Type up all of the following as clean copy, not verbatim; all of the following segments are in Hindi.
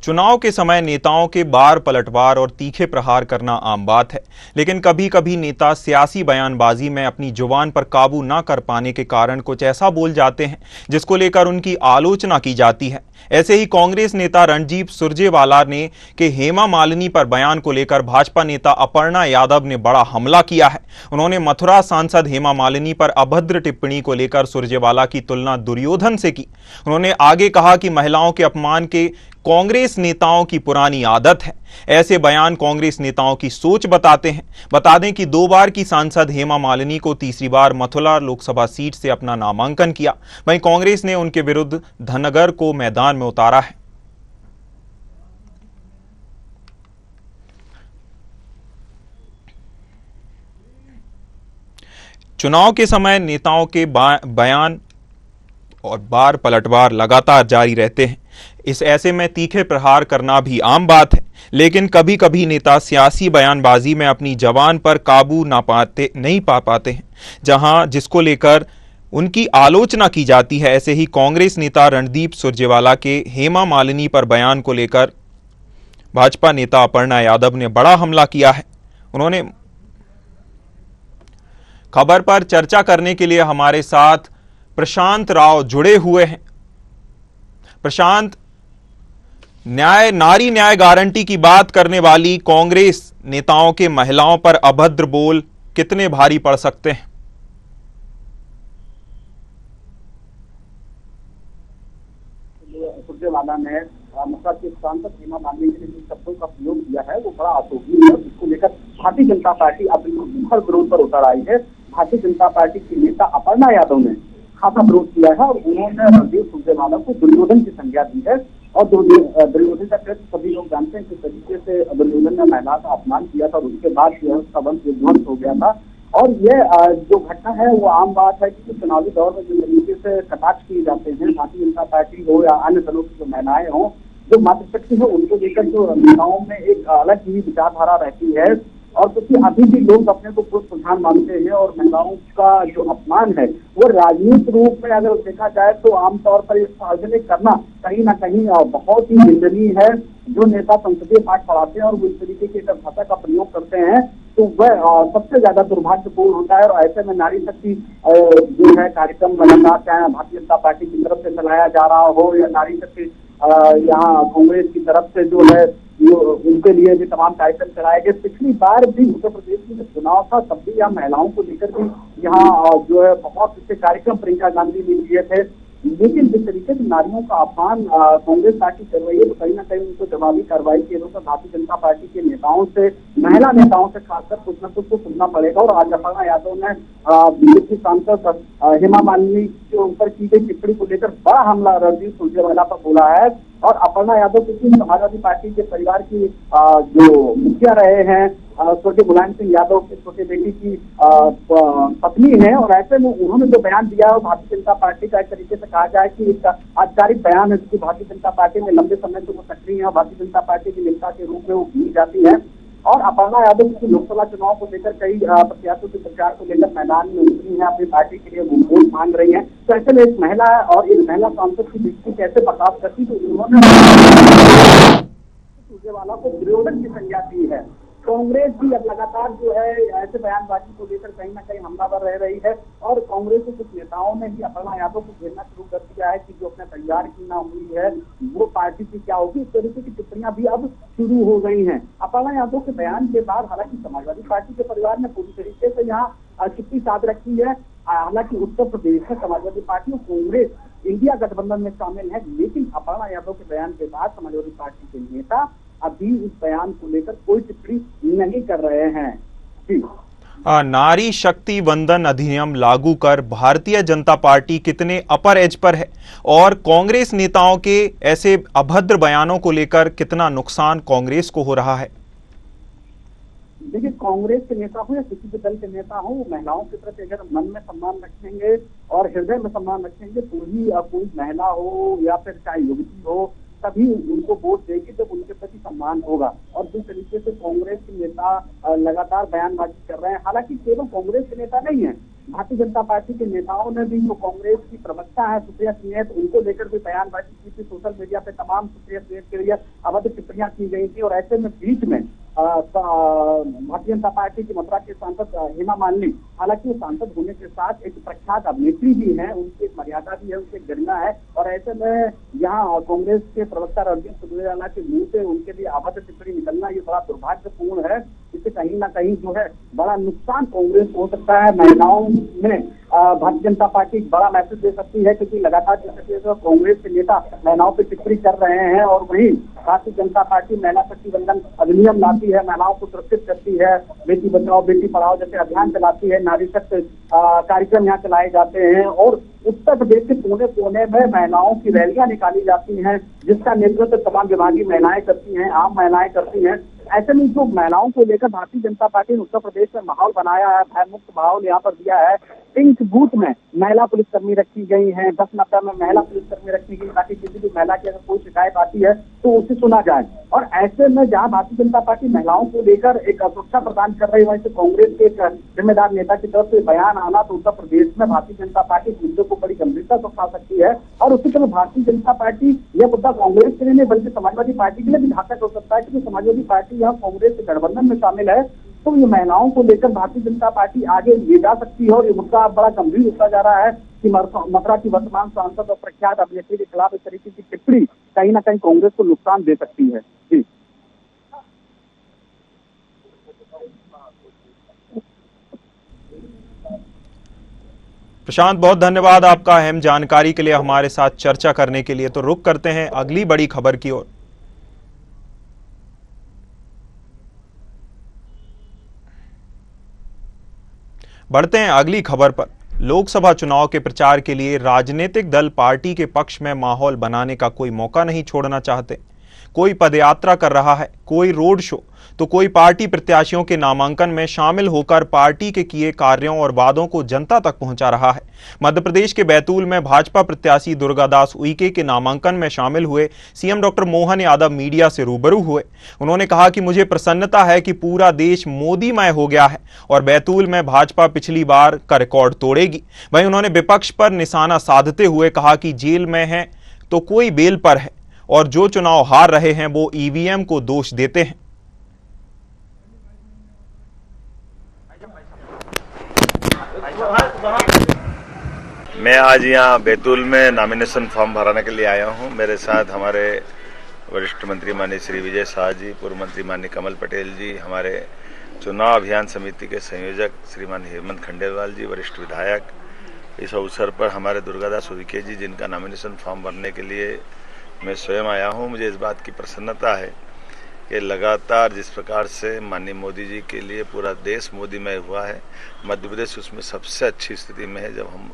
चुनाव के समय नेताओं के बार पलटवार और तीखे प्रहार करना आम बात है, लेकिन कभी कभी नेता सियासी बयानबाजी में अपनी जुबान पर काबू न कर पाने के कारण कुछ ऐसा बोल जाते हैं जिसको लेकर उनकी आलोचना की जाती है। ऐसे ही कांग्रेस नेता रणदीप सुरजेवाला ने के हेमा मालिनी पर बयान को लेकर भाजपा नेता अपर्णा यादव ने बड़ा हमला किया है। उन्होंने मथुरा सांसद हेमा मालिनी पर अभद्र टिप्पणी को लेकर सुरजेवाला की तुलना दुर्योधन से की। उन्होंने आगे कहा कि महिलाओं के अपमान के कांग्रेस नेताओं की पुरानी आदत है। ऐसे बयान कांग्रेस नेताओं की सोच बताते हैं। बता दें कि 2 बार की सांसद हेमा मालिनी को तीसरी बार मथुरा लोकसभा सीट से अपना नामांकन किया। वहीं कांग्रेस ने उनके विरुद्ध धनगर को मैदान में उतारा है। चुनाव के समय नेताओं के बयान और बार पलटवार लगातार जारी रहते हैं। इस ऐसे में तीखे प्रहार करना भी आम बात है, लेकिन कभी कभी नेता सियासी बयानबाजी में अपनी जबान पर काबू नहीं पा पाते हैं, जहां जिसको लेकर उनकी आलोचना की जाती है। ऐसे ही कांग्रेस नेता रणदीप सुरजेवाला के हेमा मालिनी पर बयान को लेकर भाजपा नेता अपर्णा यादव ने बड़ा हमला किया है। उन्होंने खबर पर चर्चा करने के लिए हमारे साथ प्रशांत राव जुड़े हुए हैं। प्रशांत, नारी न्याय गारंटी की बात करने वाली कांग्रेस नेताओं के महिलाओं पर अभद्र बोल कितने भारी पड़ सकते हैं? सुरजेवाला ने मथुरा के सांसद हेमा मालिनी ने जिन शब्दों का प्रयोग किया है वो बड़ा अशोभनीय है। इसको लेकर भारतीय जनता पार्टी अब मुखर विरोध पर उतर आई है। भारतीय जनता पार्टी की नेता अपर्णा यादव ने खासा विरोध किया है और उन्होंने रणदीप सुरजेवाला को दुर्योधन की संज्ञा दी है। और दुर्योधन का कृत्य सभी लोग जानते हैं किस तरीके से दुर्योधन ने महिला का अपमान किया था और उसके बाद उसका वंश विध्वंस हो गया था। और ये जो घटना है वो आम बात है कि चुनावी दौर में जिस तरीके से कटाक्ष किए जाते हैं, भारतीय जनता पार्टी हो या अन्य दलों की जो महिलाएं हों, जो मातृशक्ति है उनको लेकर जो नेताओं में एक अलग ही विचारधारा रहती है। और क्योंकि अभी भी लोग अपने को पुरुष प्रधान मानते हैं और महिलाओं का जो अपमान है वो राजनीतिक रूप में अगर देखा जाए तो आमतौर पर सार्वजनिक करना कहीं ना कहीं बहुत ही निंदनीय है। जो नेता संसदीय पाठ पढ़ाते हैं और वो इस तरीके की भाषा का प्रयोग करते हैं तो वह सबसे ज्यादा दुर्भाग्यपूर्ण होता है। और ऐसे में नारी शक्ति जो है कार्यक्रम लगातार चाहे भारतीय जनता पार्टी की तरफ से चलाया जा रहा हो या नारी शक्ति यहाँ कांग्रेस की तरफ से जो है उनके लिए भी तमाम कार्यक्रम चलाए गए। पिछली बार भी उत्तर प्रदेश में जब चुनाव था तब भी यहाँ महिलाओं को लेकर भी यहाँ जो है बहुत से कार्यक्रम प्रियंका गांधी ने किए थे। लेकिन जिस तरीके से नारियों का अपमान कांग्रेस पार्टी कर रही है तो कहीं ना कहीं उनको जवाबी कार्रवाई के रूप में भारतीय जनता पार्टी के नेताओं से, महिला नेताओं से खासकर कुछ न कुछ तो सुनना पड़ेगा। और आज अपर्णा यादव ने बीजेपी सांसद हेमा मालिनी के ऊपर की गई टिप्पणी को लेकर बड़ा हमला रणदीप सुरजेवाला पर बोला है। और अपर्णा यादव क्योंकि समाजवादी पार्टी के परिवार की जो मुखिया रहे हैं, स्वर्गीय मुलायम सिंह यादव की छोटी बेटी की पत्नी है। और ऐसे में उन्होंने जो बयान दिया है भारतीय जनता पार्टी का एक तरीके से कहा जाए कि एक आधिकारिक बयान है, जिसकी भारतीय जनता पार्टी में लंबे समय से वो सक्रिय है, भारतीय जनता पार्टी की नेता के रूप में वो गिनी जाती है। और अपर्णा यादव की लोकसभा चुनाव को लेकर कई प्रत्याशियों के प्रचार को लेकर मैदान में उतरी है, अपनी पार्टी के लिए वोट मांग रही है। तो ऐसे में एक महिला और एक महिला सांसद की दृष्टि कैसे बर्ताव करती तो उन्होंने सुरजेवाला को दुर्योधन की संज्ञा दी है। कांग्रेस भी अब लगातार जो है ऐसे बयानबाजी को लेकर कहीं ना कहीं हमलावर रह रही है। और कांग्रेस के कुछ नेताओं ने भी अपर्णा यादव को घेरना शुरू कर दिया है कि जो अपने परिवार की ना हुई है वो पार्टी की क्या होगी। इस तरीके की टिप्पणियां भी अब शुरू हो गई हैं। अपर्णा यादव के बयान के बाद हालांकि समाजवादी पार्टी के परिवार ने पूरी तरीके से यहाँ चुप्पी साध रखी है। हालांकि उत्तर प्रदेश में समाजवादी पार्टी और कांग्रेस इंडिया गठबंधन में शामिल है, लेकिन अपर्णा यादव के बयान के बाद समाजवादी पार्टी के नेता अभी इस बयान को लेकर कोई टिप्पणी नहीं कर रहे हैं। जी, नारी शक्ति वंदन अधिनियम लागू कर भारतीय जनता पार्टी कितने अपर एज पर है और कांग्रेस नेताओं के ऐसे अभद्र बयानों को लेकर कितना नुकसान कांग्रेस को हो रहा है? देखिए, कांग्रेस के नेता हो या किसी भी दल के नेता हो, वो महिलाओं के प्रति अगर मन में सम्मान रखेंगे और हृदय में सम्मान रखेंगे तो ही कोई महिला हो या फिर चाहे युवती हो तभी उनको वोट देगी जब उनके प्रति सम्मान होगा। और जिस तरीके से कांग्रेस के नेता लगातार बयानबाजी कर रहे हैं, हालांकि केवल कांग्रेस के नेता नहीं है, भारतीय जनता पार्टी के नेताओं ने भी, जो कांग्रेस की प्रवक्ता है सुप्रिया सिंह, उनको लेकर भी बयानबाजी की थी। सोशल मीडिया पे तमाम सुप्रिया सिंह के लिए अवैध टिप्पणियां की गई थी और ऐसे में बीच में भारतीय जनता पार्टी की मथुरा के सांसद हेमा मालिनी, हालांकि वो सांसद होने के साथ एक प्रख्यात अभिनेत्री भी है, उनकी एक मर्यादा भी है, उनकी एक गरिमा है, और ऐसे में यहाँ कांग्रेस के प्रवक्ता रणदीप सुरजेवाला के मुंह से उनके लिए अवैध टिप्पणी निकलना ये बड़ा दुर्भाग्यपूर्ण है। इससे कहीं ना कहीं जो है बड़ा नुकसान कांग्रेस हो सकता है। महिलाओं में भारतीय जनता पार्टी बड़ा मैसेज दे सकती है, क्योंकि लगातार कांग्रेस के नेता महिलाओं पर टिप्पणी कर रहे हैं और वहीं भारतीय जनता पार्टी महिला प्रतिबंधन अधिनियम लाती है, महिलाओं को सुरक्षित करती है, बेटी बचाओ बेटी पढ़ाओ जैसे अभियान चलाती है, नारी शक्ति कार्यक्रम यहाँ चलाए जाते हैं और उत्तर प्रदेश के कोने कोने में महिलाओं की रैलियां निकाली जाती हैं, जिसका नेतृत्व तमाम विभागीय महिलाएं करती हैं, आम महिलाएं करती हैं। ऐसे में जो महिलाओं को लेकर भारतीय जनता पार्टी ने उत्तर प्रदेश में माहौल बनाया है, भयमुक्त माहौल यहाँ पर दिया है। पिंक बूथ में महिला पुलिसकर्मी रखी गई हैं, 10-90 में महिला पुलिसकर्मी रखी गई, ताकि किसी भी महिला की अगर कोई शिकायत आती है तो उसे सुना जाए। और ऐसे में जहां भारतीय जनता पार्टी महिलाओं को लेकर एक सुरक्षा प्रदान कर रही है, वैसे कांग्रेस के एक जिम्मेदार नेता की तरफ से बयान आना तो उत्तर प्रदेश में भारतीय जनता पार्टी मुद्दे को बड़ी गंभीरता से उठा सकती है। और उसी तरह भारतीय जनता पार्टी यह मुद्दा कांग्रेस के लिए नहीं बल्कि समाजवादी पार्टी के लिए भी घातक हो सकता है, क्योंकि समाजवादी पार्टी यहाँ कांग्रेस के गठबंधन में शामिल है। तो ये महिलाओं को लेकर भारतीय जनता पार्टी आगे ले जा सकती है और ये मुद्दा बड़ा गंभीर होता जा रहा है कि मथुरा की वर्तमान सांसद और प्रख्यात अभिनेत्री के खिलाफ इस तरीके की टिप्पणी कहीं ना कहीं कांग्रेस को नुकसान दे सकती है। जी प्रशांत, बहुत धन्यवाद आपका अहम जानकारी के लिए, हमारे साथ चर्चा करने के लिए। तो रुक करते हैं अगली बड़ी खबर की ओर। बढ़ते हैं अगली खबर पर। लोकसभा चुनाव के प्रचार के लिए राजनीतिक दल पार्टी के पक्ष में माहौल बनाने का कोई मौका नहीं छोड़ना चाहते। कोई पदयात्रा कर रहा है, कोई रोड शो, तो कोई पार्टी प्रत्याशियों के नामांकन में शामिल होकर पार्टी के किए कार्यों और वादों को जनता तक पहुंचा रहा है। मध्य प्रदेश के बैतूल में भाजपा प्रत्याशी दुर्गादास उइके के नामांकन में शामिल हुए CM doctor Mohan Yadav media से रूबरू हुए। उन्होंने कहा कि मुझे प्रसन्नता है कि पूरा देश मोदीमय हो गया है और बैतूल में भाजपा पिछली बार का रिकॉर्ड तोड़ेगी। वहीं उन्होंने विपक्ष पर निशाना साधते हुए कहा कि जेल में है तो कोई बेल पर है और जो चुनाव हार रहे हैं वो ईवीएम को दोष देते हैं। मैं आज यहाँ बैतूल में नॉमिनेशन फॉर्म भराने के लिए आया हूँ। मेरे साथ हमारे वरिष्ठ मंत्री माननीय श्री विजय शाह जी, पूर्व मंत्री माननीय कमल पटेल जी, हमारे चुनाव अभियान समिति के संयोजक श्रीमान हेमंत खंडेलवाल जी, वरिष्ठ विधायक। इस अवसर पर हमारे दुर्गादास उइके जी, जिनका नॉमिनेशन फॉर्म भरने के लिए मैं स्वयं आया हूँ। मुझे इस बात की प्रसन्नता है कि लगातार जिस प्रकार से माननीय मोदी जी के लिए पूरा देश मोदीमय हुआ है, मध्य प्रदेश उसमें सबसे अच्छी स्थिति में है। जब हम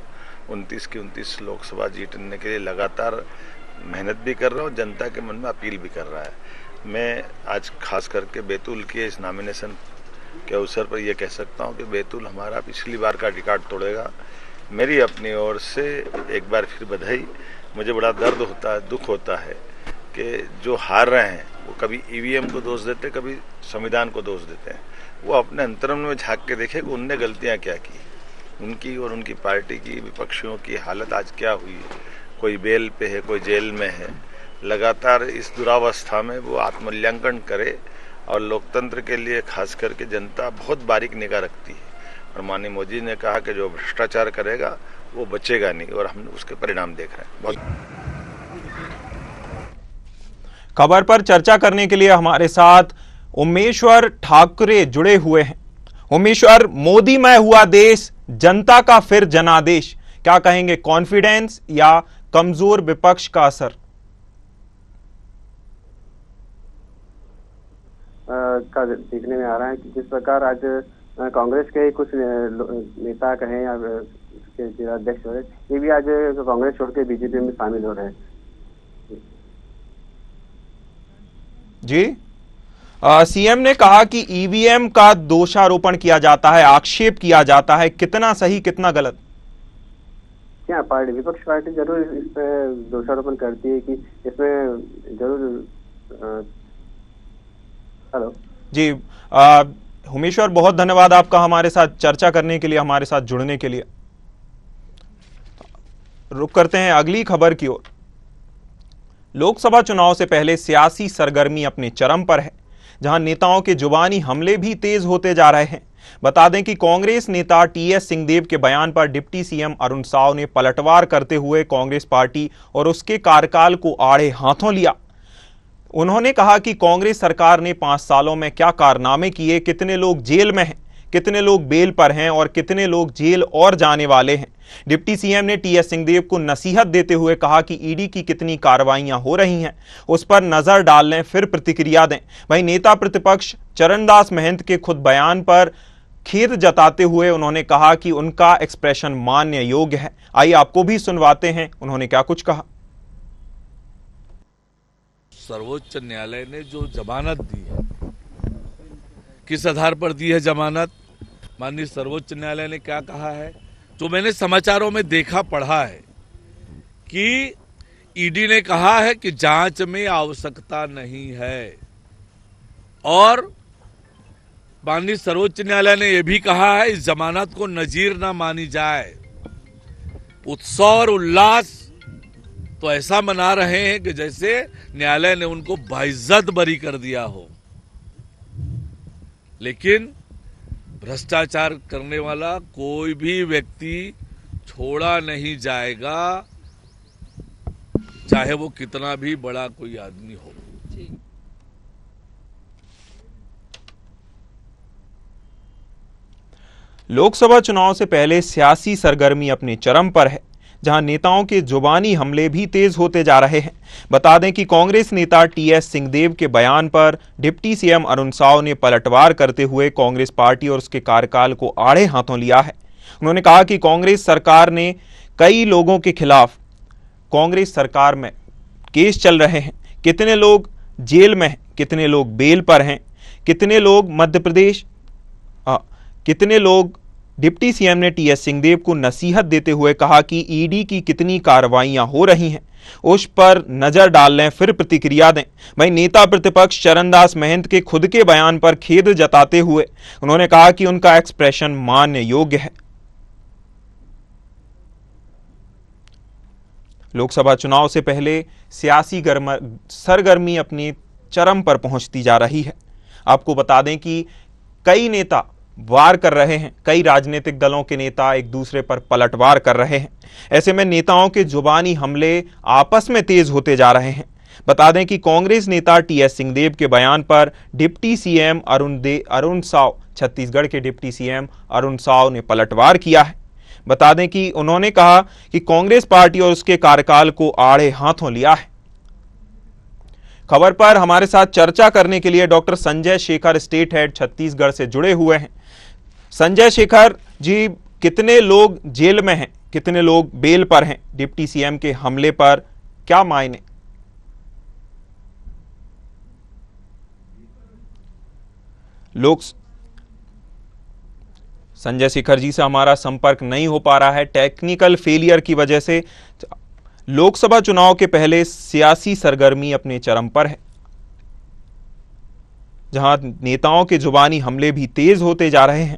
29 की 29 लोकसभा जीतने के लिए लगातार मेहनत भी कर रहा हूँ, जनता के मन में अपील भी कर रहा है। मैं आज खास करके बैतूल के इस नॉमिनेशन के अवसर पर यह कह सकता हूँ कि बैतूल हमारा पिछली बार का रिकॉर्ड तोड़ेगा। मेरी अपनी ओर से एक बार फिर बधाई। मुझे बड़ा दर्द होता है, दुख होता है कि जो हार रहे हैं वो कभी ईवीएम को दोष देते, कभी संविधान को दोष देते हैं। वो अपने अंतरंग में झांक के देखे कि उनने गलतियां क्या की, उनकी और उनकी पार्टी की, विपक्षियों की हालत आज क्या हुई है। कोई बेल पे है, कोई जेल में है। लगातार इस दुरावस्था में वो आत्ममूल्यांकन करे और लोकतंत्र के लिए खास करके जनता बहुत बारीक निगाह रखती है। और माननीय मोदी ने कहा कि जो भ्रष्टाचार करेगा वो बचेगा नहीं, और हम उसके परिणाम देख रहे हैं। बहुत खबर पर चर्चा करने के लिए हमारे साथ उमेश्वर ठाकरे जुड़े हुए हैं। उमेश्वर, मोदीमय हुआ देश, जनता का फिर जनादेश, क्या कहेंगे, कॉन्फिडेंस या कमजोर विपक्ष का असर? का देखने में आ रहा है कि जिस प्रकार आज कांग्रेस के कुछ नेता कहें या उसके जिलाध्यक्ष हो रहे, ये भी आज कांग्रेस छोड़ के बीजेपी में शामिल हो रहे हैं। जी, सीएम ने कहा कि ईवीएम का दोषारोपण किया जाता है, आक्षेप किया जाता है, कितना सही कितना गलत? क्या पार्टी, विपक्ष पार्टी जरूर इस पे दोषारोपण करती है कि इसमें जरूर हेलो जी, उमेश्वर, बहुत धन्यवाद आपका हमारे साथ चर्चा करने के लिए, हमारे साथ जुड़ने के लिए। रुक करते हैं अगली खबर की ओर। लोकसभा चुनाव से पहले सियासी सरगर्मी अपने चरम पर है, जहां नेताओं के जुबानी हमले भी तेज होते जा रहे हैं। बता दें कि कांग्रेस नेता टीएस सिंहदेव के बयान पर डिप्टी सीएम अरुण साव ने पलटवार करते हुए कांग्रेस पार्टी और उसके कार्यकाल को आड़े हाथों लिया। उन्होंने कहा कि कांग्रेस सरकार ने 5 सालों में क्या कारनामे किए, कितने लोग जेल में हैं, कितने लोग बेल पर हैं और कितने लोग जेल और जाने वाले हैं। डिप्टी सीएम ने टीएस सिंहदेव को नसीहत देते हुए कहा कि ईडी की कितनी कार्रवाइयां हो रही हैं, उस पर नजर डाल लें, फिर प्रतिक्रिया दें। वहीं नेता प्रतिपक्ष चरणदास महंत के खुद बयान पर खेद जताते हुए उन्होंने कहा कि उनका एक्सप्रेशन मान्य योग्य है। आइए आपको भी सुनवाते हैं उन्होंने क्या कुछ कहा। सर्वोच्च न्यायालय ने जो जमानत दी है, किस आधार पर दी है जमानत? माननीय सर्वोच्च न्यायालय ने क्या कहा है, जो मैंने समाचारों में देखा पढ़ा है कि ईडी ने कहा है कि जांच में आवश्यकता नहीं है, और माननीय सर्वोच्च न्यायालय ने यह भी कहा है इस जमानत को नजीर ना मानी जाए। उत्सव और उल्लास तो ऐसा मना रहे हैं कि जैसे न्यायालय ने उनको बाइज्जत बरी कर दिया हो, लेकिन भ्रष्टाचार करने वाला कोई भी व्यक्ति छोड़ा नहीं जाएगा, चाहे वो कितना भी बड़ा कोई आदमी हो। लोकसभा चुनाव से पहले सियासी सरगर्मी अपने चरम पर है, जहां नेताओं के जुबानी हमले भी तेज होते जा रहे हैं। बता दें कि कांग्रेस नेता टीएस सिंहदेव के बयान पर डिप्टी सीएम अरुण साव ने पलटवार करते हुए कांग्रेस पार्टी और उसके कार्यकाल को आड़े हाथों लिया है। उन्होंने कहा कि कांग्रेस सरकार ने कई लोगों के खिलाफ कांग्रेस सरकार में केस चल रहे हैं, कितने लोग जेल में हैं, कितने लोग बेल पर हैं, कितने लोग मध्य प्रदेश, कितने लोग। डिप्टी सीएम ने टीएस सिंहदेव को नसीहत देते हुए कहा कि ईडी की कितनी कार्रवाइयां हो रही हैं, उस पर नजर डाल लें, फिर प्रतिक्रिया दें। वहीं नेता प्रतिपक्ष चरणदास महंत के खुद के बयान पर खेद जताते हुए उन्होंने कहा कि उनका एक्सप्रेशन मान्य योग्य है। लोकसभा चुनाव से पहले सियासी सरगर्मी अपने चरम पर पहुंचती जा रही है। आपको बता दें कि कई नेता वार कर रहे हैं, कई राजनीतिक दलों के नेता एक दूसरे पर पलटवार कर रहे हैं। ऐसे में नेताओं के जुबानी हमले आपस में तेज होते जा रहे हैं। बता दें कि कांग्रेस नेता टीएस सिंहदेव के बयान पर डिप्टी सीएम अरुण साव, छत्तीसगढ़ के डिप्टी सीएम अरुण साव ने पलटवार किया है। बता दें कि उन्होंने कहा कि कांग्रेस पार्टी और उसके कार्यकाल को आड़े हाथों लिया है। खबर पर हमारे साथ चर्चा करने के लिए doctor Sanjay Shekhar, state head Chhattisgarh से जुड़े हुए हैं। संजय शेखर जी, कितने लोग जेल में हैं, कितने लोग बेल पर हैं डिप्टी सीएम के हमले पर, क्या मायने? लोग संजय शेखर जी से हमारा संपर्क नहीं हो पा रहा है टेक्निकल फेलियर की वजह से। लोकसभा चुनाव के पहले सियासी सरगर्मी अपने चरम पर है, जहां नेताओं के जुबानी हमले भी तेज होते जा रहे हैं।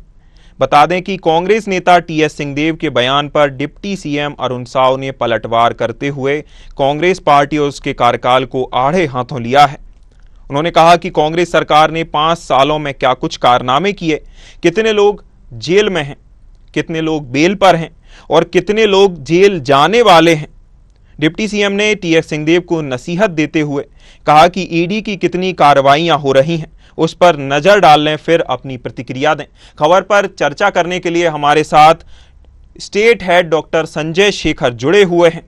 बता दें कि कांग्रेस नेता टीएस सिंहदेव के बयान पर डिप्टी सीएम अरुण साव ने पलटवार करते हुए कांग्रेस पार्टी और उसके कार्यकाल को आड़े हाथों लिया है। उन्होंने कहा कि कांग्रेस सरकार ने 5 सालों में क्या कुछ कारनामे किए, कितने लोग जेल में हैं, कितने लोग बेल पर हैं और कितने लोग जेल जाने वाले हैं। डिप्टी सीएम ने टीएस सिंहदेव को नसीहत देते हुए कहा कि ईडी की कितनी कार्रवाइयां हो रही हैं, उस पर नजर डाल लें, फिर अपनी प्रतिक्रिया दें। खबर पर चर्चा करने के लिए हमारे साथ state head doctor Sanjay Shekhar जुड़े हुए हैं।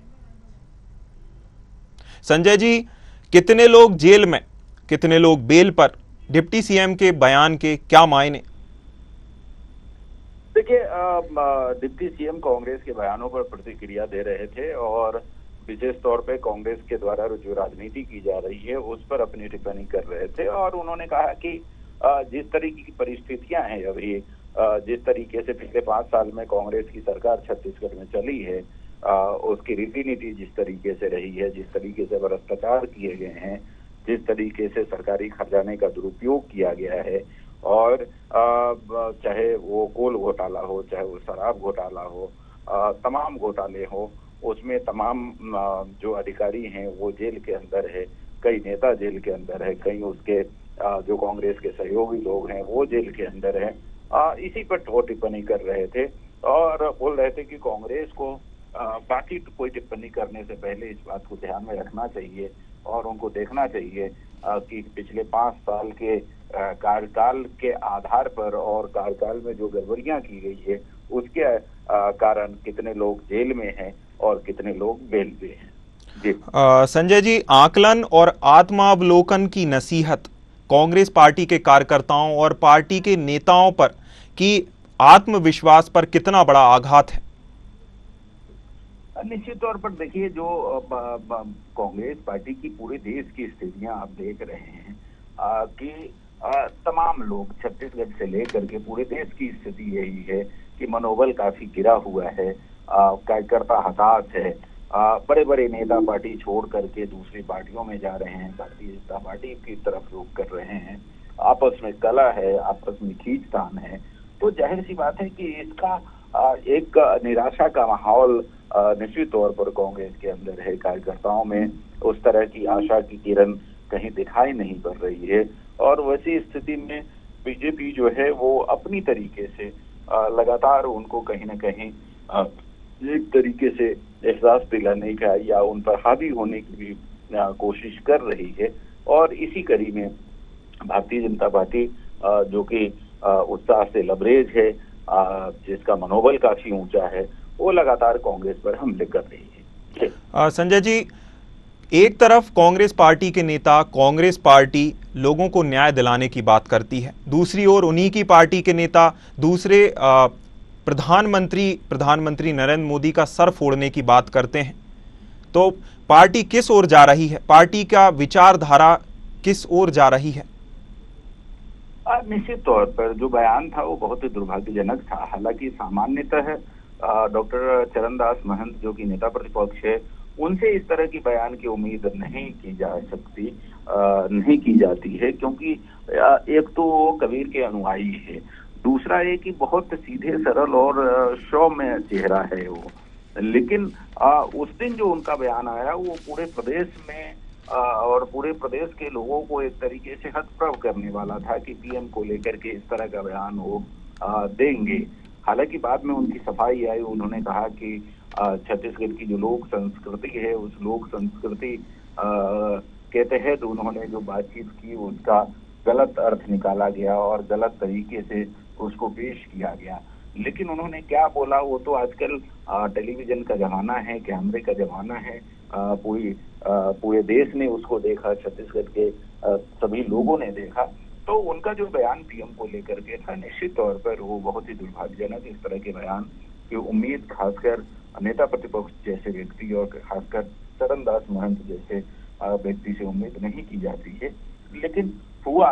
संजय जी, कितने लोग जेल में, कितने लोग बेल पर, डिप्टी सीएम के बयान के क्या मायने? देखिए, डिप्टी सीएम कांग्रेस के बयानों पर प्रतिक्रिया दे रहे थे और विशेष तौर पे कांग्रेस के द्वारा जो राजनीति की जा रही है उस पर अपनी टिप्पणी कर रहे थे। और उन्होंने कहा कि जिस तरीके की परिस्थितियां हैं अभी, जिस तरीके से पिछले 5 साल में कांग्रेस की सरकार छत्तीसगढ़ में चली है, उसकी रीति नीति जिस तरीके से रही है, जिस तरीके से भ्रष्टाचार किए गए हैं, जिस तरीके से सरकारी खजाने का दुरुपयोग किया गया है, और चाहे वो कोल घोटाला हो, चाहे वो शराब घोटाला हो, तमाम घोटाले हो, उसमें तमाम जो अधिकारी हैं वो जेल के अंदर है, कई नेता जेल के अंदर है, कई उसके जो कांग्रेस के सहयोगी लोग हैं वो जेल के अंदर है। इसी पर ठोस टिप्पणी कर रहे थे और बोल रहे थे कि कांग्रेस को बाकी कोई टिप्पणी करने से पहले इस बात को ध्यान में रखना चाहिए और उनको देखना चाहिए कि पिछले 5 साल के कार्यकाल के आधार पर और कार्यकाल में जो गड़बड़ियां की गई है उसके कारण कितने लोग जेल में हैं और कितने लोग बेल पे हैं। जी संजय जी, आकलन और आत्मावलोकन की नसीहत कांग्रेस पार्टी के कार्यकर्ताओं और पार्टी के नेताओं पर की आत्मविश्वास पर कितना बड़ा आघात है? निश्चित तौर पर देखिए, जो कांग्रेस पार्टी की पूरे देश की स्थितियां आप देख रहे हैं कि तमाम लोग छत्तीसगढ़ से लेकर के पूरे देश की स्थिति यही है कि मनोबल काफी गिरा हुआ है, कार्यकर्ता हताश है, बड़े बड़े नेता पार्टी छोड़ करके दूसरी पार्टियों में जा रहे हैं, भारतीय जनता पार्टी की तरफ रुख कर रहे हैं, आपस में कलह है, आपस में खींचतान है। तो जाहिर सी बात है कि इसका एक निराशा का माहौल निश्चित तौर पर कांग्रेस के अंदर है। कार्यकर्ताओं में उस तरह की आशा की किरण कहीं दिखाई नहीं पड़ रही है और वैसी स्थिति में बीजेपी जो है वो अपनी तरीके से लगातार उनको कहीं ना कहीं एक तरीके से एहसास दिलाने का या उन पर हावी होने की भी कोशिश कर रही है। और इसी कड़ी में भारतीय जनता पार्टी जो कि उत्साह से लबरेज है, जिसका मनोबल काफी ऊंचा है, वो लगातार कांग्रेस पर हमले कर रही है। संजय जी, एक तरफ कांग्रेस पार्टी के नेता, कांग्रेस पार्टी लोगों को न्याय दिलाने की बात करती है, दूसरी ओर उन्हीं की पार्टी के नेता दूसरे प्रधानमंत्री नरेंद्र मोदी का सर फोड़ने की बात करते हैं। तो पार्टी किस ओर जा रही है? पार्टी का विचारधारा किस ओर जा रही है? निश्चित तौर पर जो बयान था वो बहुत ही दुर्भाग्यजनक था। हालांकि सामान्यतः डॉक्टर चरणदास महंत जो कि नेता प्रतिपक्ष है, उनसे इस तरह की बयान की उम्मीद नहीं की जा सकती, नहीं की जाती है, क्योंकि एक तो कबीर के अनुयायी है, दूसरा ये कि बहुत सीधे सरल और सौम्य चेहरा है वो। लेकिन उस दिन जो उनका बयान आया वो पूरे प्रदेश में और पूरे प्रदेश के लोगों को एक तरीके से हतप्रभ करने वाला था कि पीएम को लेकर के इस तरह का बयान वो देंगे। हालांकि बाद में उनकी सफाई आई, उन्होंने कहा कि छत्तीसगढ़ की जो लोक संस्कृति है उस लोक संस्कृति के तहत उन्होंने जो बातचीत की उसका गलत अर्थ निकाला गया और गलत तरीके से उसको पेश किया गया। लेकिन उन्होंने क्या बोला वो तो आजकल टेलीविजन का जमाना है, कैमरे का जमाना है, पूरे देश ने उसको देखा, छत्तीसगढ़ के सभी लोगों ने देखा। तो उनका जो बयान पीएम को लेकर के था, निश्चित तौर पर वो बहुत ही दुर्भाग्यजनक, इस तरह के बयान की उम्मीद खासकर नेता प्रतिपक्ष जैसे व्यक्ति और खासकर चरणदास महंत जैसे व्यक्ति से उम्मीद नहीं की जाती है। लेकिन हुआ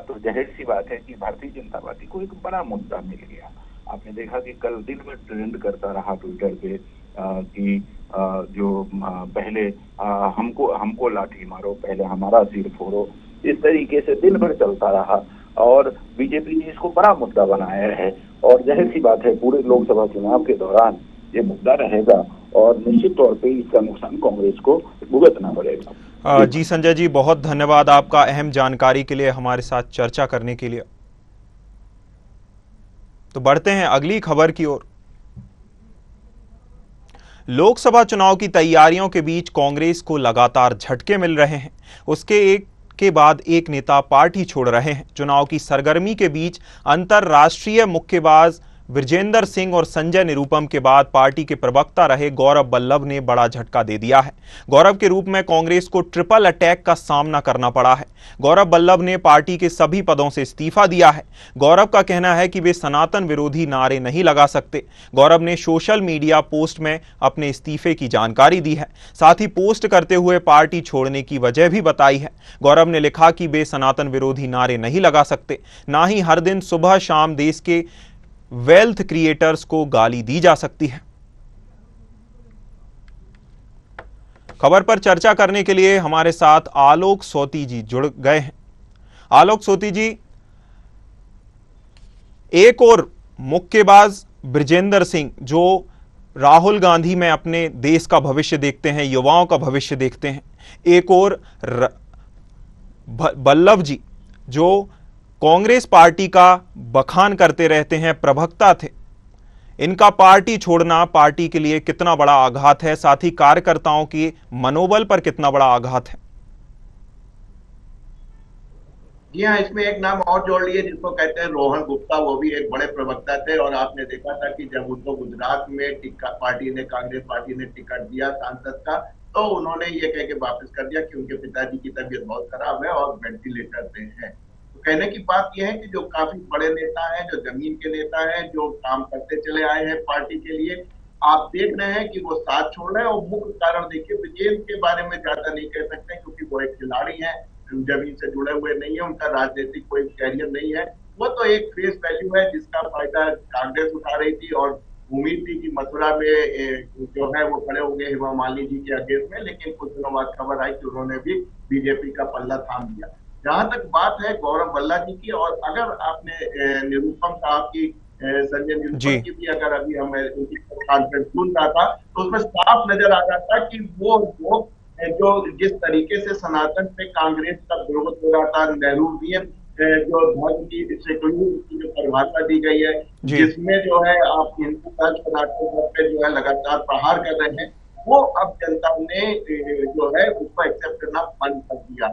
तो जाहिर सी बात है कि भारतीय जनता पार्टी को एक बड़ा मुद्दा मिल गया। आपने देखा कि कल दिन भर ट्रेंड करता रहा ट्विटर पे कि जो पहले हमको लाठी मारो, पहले हमारा सिर फोड़ो, इस तरीके से दिन भर चलता रहा और बीजेपी ने इसको बड़ा मुद्दा बनाया है। और जाहिर सी बात है पूरे लोकसभा चुनाव के दौरान ये मुद्दा रहेगा और निश्चित तौर पे इसका नुकसान कांग्रेस को भुगतना पड़ेगा। जी संजय जी, बहुत धन्यवाद आपका अहम जानकारी के लिए, हमारे साथ चर्चा करने के लिए। तो बढ़ते हैं अगली खबर की ओर। लोकसभा चुनाव की तैयारियों के बीच कांग्रेस को लगातार झटके मिल रहे हैं। उसके एक के बाद एक नेता पार्टी छोड़ रहे हैं। चुनाव की सरगर्मी के बीच अंतरराष्ट्रीय मुक्केबाज विजेंदर सिंह और संजय निरुपम के बाद पार्टी के प्रवक्ता रहे गौरव वल्लभ ने बड़ा झटका दे दिया है। गौरव के रूप में कांग्रेस को ट्रिपल अटैक का सामना करना पड़ा है। गौरव वल्लभ ने पार्टी के सभी पदों से इस्तीफा दिया है। गौरव का कहना है कि वे सनातन विरोधी नारे नहीं लगा सकते। गौरव ने सोशल मीडिया पोस्ट में अपने इस्तीफे की जानकारी दी है। साथ ही पोस्ट करते हुए पार्टी छोड़ने की वजह भी बताई है। गौरव ने लिखा कि वे सनातन विरोधी नारे नहीं लगा सकते, ना ही हर दिन सुबह शाम देश के वेल्थ क्रिएटर्स को गाली दी जा सकती है। खबर पर चर्चा करने के लिए हमारे साथ आलोक सोती जी जुड़ गए हैं। आलोक सोती जी, एक और मुक्केबाज ब्रिजेंद्र सिंह जो राहुल गांधी में अपने देश का भविष्य देखते हैं, युवाओं का भविष्य देखते हैं, एक और बल्लभ जी जो कांग्रेस पार्टी का बखान करते रहते हैं, प्रवक्ता थे, इनका पार्टी छोड़ना पार्टी के लिए कितना बड़ा आघात है, साथ ही कार्यकर्ताओं के मनोबल पर कितना बड़ा आघात है। जी हाँ, इसमें एक नाम और जोड़ लिए जिसको कहते हैं रोहन गुप्ता। वो भी एक बड़े प्रवक्ता थे और आपने देखा था कि जब उनको गुजरात में कांग्रेस पार्टी ने टिकट दिया सांसद का, तो उन्होंने ये कह के वापस कर दिया कि उनके पिताजी की तबीयत बहुत खराब है और वेंटिलेटर पे है। तो कहने की बात यह है कि जो काफी बड़े नेता हैं, जो जमीन के नेता हैं, जो काम करते चले आए हैं पार्टी के लिए, आप देख रहे हैं कि वो साथ छोड़ रहे हैं। और मुख्य कारण देखिए, विजय के बारे में ज्यादा नहीं कह सकते क्योंकि वो एक खिलाड़ी है, जमीन से जुड़े हुए नहीं है, उनका राजनीतिक कोई कैरियर नहीं है। वो तो एक फेस वैल्यू है जिसका फायदा कांग्रेस उठा रही थी और उम्मीद थी कि मथुरा में जो है वो खड़े होंगे हेमा मालिनी जी के अगेंस्ट में, लेकिन कुछ दिनों बाद खबर आई कि उन्होंने भी बीजेपी का पल्ला थाम दिया। जहां तक बात है गौरव भल्ला जी की, और अगर आपने निरुपम साहब की, संजय निरुपम की भी अगर अभी हम उनकी कॉन्फ्रेंस सुन रहा था, तो उसमें साफ नजर आ रहा था कि वो लोग जो जिस तरीके से सनातन पे कांग्रेस का विरोध हो रहा था, नेहरूवियन जो धर्म की सेक्युलर की जो परिभाषा दी गई है, जिसमें जो है आप हिंदू धर्म सनातन धर्म पे जो है लगातार प्रहार कर रहे हैं, वो अब जनता ने जो है उसको एक्सेप्ट करना बंद कर दिया।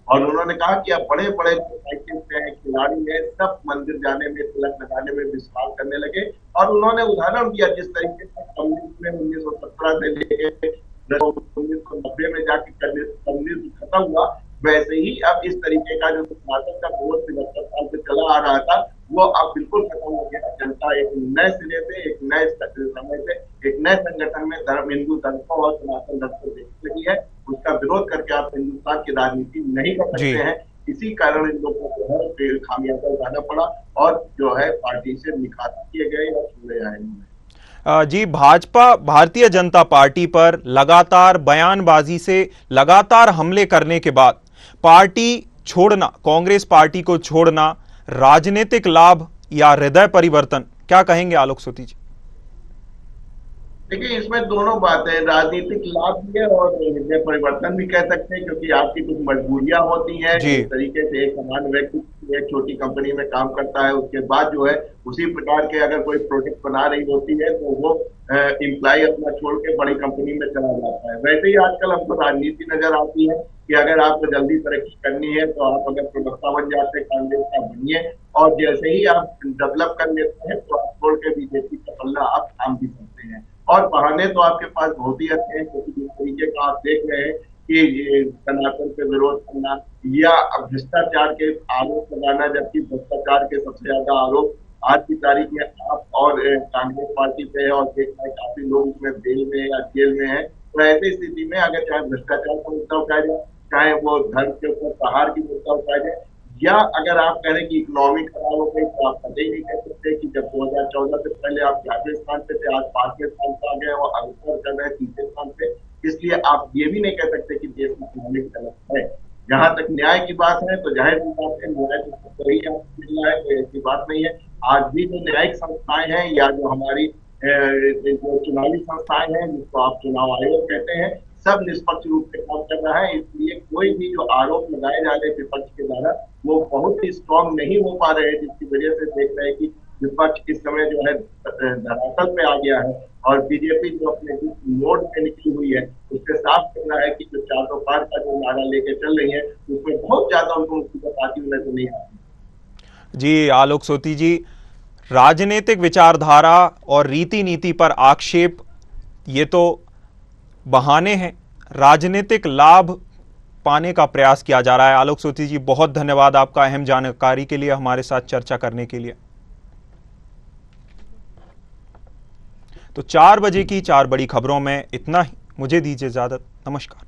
और उन्होंने कहा कि अब बड़े बड़े साइंटिस्ट हैं, खिलाड़ी हैं, सब मंदिर जाने में, तिलक लगाने में विश्वास करने लगे। और उन्होंने उदाहरण दिया जिस तरीके से कम्युनिस्ट में 1917 से लेकर 1990 में जाके कम्युनिज्म खत्म हुआ, वैसे ही अब इस तरीके का जो स्नातक का विरोध 75 साल से चला आ रहा था, वो अब बिल्कुल खत्म हो गया। जनता एक नए सिरे से, एक नए समय से, एक नए संगठन में हिंदू धर्म को और सनातन धर्म को देखने लगी है। उसका विरोध करके आप हिंदुस्तान की राजनीति नहीं कर सकते हैं। इसी कारण इन लोगों को है खामियाजा उठाना पड़ा और जो है पार्टी से निकाल किए गए और छोड़े आए। जी, भाजपा भारतीय जनता पार्टी पर लगातार बयानबाजी से लगातार हमले करने के बाद पार्टी छोड़ना, कांग्रेस पार्टी को छोड़ना राजनीतिक लाभ या हृदय परिवर्तन, क्या कहेंगे आलोक सोती जी? देखिए, इसमें दोनों बातें, राजनीतिक लाभ भी है और हृदय परिवर्तन भी कह सकते हैं, क्योंकि आपकी कुछ मजबूरियां होती हैं। जिस तरीके से एक सामान्य व्यक्ति एक छोटी कंपनी में काम करता है, उसके बाद जो है उसी प्रकार के अगर कोई प्रोजेक्ट बना रही होती है तो वो एम्प्लॉय अपना छोड़ के बड़ी कंपनी में चला जाता है। वैसे ही आजकल हमको राजनीति नजर आती है कि अगर आपको जल्दी तरक्की करनी है तो आप अगर प्रवक्ता बन जाते हैं, कांग्रेस का बनिए, और जैसे ही आप डेवलप कर लेते हैं तो आप छोड़ के बीजेपी का पल्ला आप थाम भी सकते हैं। और बहाने तो आपके पास बहुत ही अच्छे हैं, क्योंकि जिस तरीके का आप देख रहे हैं कि ये सनातन पे विरोध करना या भ्रष्टाचार के आरोप लगाना, जबकि भ्रष्टाचार के सबसे ज्यादा आरोप आज की तारीख में आप और कांग्रेस पार्टी पे है और देख रहे हैं काफी लोग उसमें बेल में या जेल में है। तो ऐसी स्थिति में अगर चाहे भ्रष्टाचार का मुद्दा उठाया जाए, चाहे वो धर्म के ऊपर प्रहार की मुद्दा उठाया जाए, या अगर आप कह रहे हैं कि इकोनॉमी खराब हो गई, तो आप कभी नहीं कह सकते कि जब 2014 से पहले आप 11वें स्थान पे थे, आज 5वें स्थान पे आ गए और अग्रसर कर रहे हैं 3वें स्थान पे। इसलिए आप ये भी नहीं कह सकते कि देश में इकोनॉमिक गलत है। जहां तक न्याय की बात है तो जाहिर सी बात है, न्याय तो सही मिल रहा है, कोई ऐसी बात नहीं है। आज भी जो न्यायिक संस्थाएं हैं या जो हमारी जो चुनावी संस्थाएं हैं, जिसको आप चुनाव आयोग कहते हैं, सब निष्पक्ष रूप से काम कर रहा है। इसलिए कोई भी जो आरोप लगाए जा रहे हैं विपक्ष के द्वारा, वो बहुत ही स्ट्रॉन्ग नहीं हो पा रहे हैं, जिसकी वजह से देख रहे हैं कि विपक्ष इस समय जो है धरातल पे आ गया है और बीजेपी जो अपने मोड पे निकली हुई है उससे साफ करना है कि जो चारों पार का जो नारा लेके चल रही है उसमें बहुत ज्यादा उनको मुसीबत आती हुई नजर नहीं आती। जी, आलोक सोती जी, राजनीतिक विचारधारा और रीति नीति पर आक्षेप ये तो बहाने हैं, राजनीतिक लाभ पाने का प्रयास किया जा रहा है। आलोक सोती जी, बहुत धन्यवाद आपका अहम जानकारी के लिए, हमारे साथ चर्चा करने के लिए। तो 4 बजे की 4 बड़ी खबरों में इतना ही। मुझे दीजिए इजाजत। नमस्कार।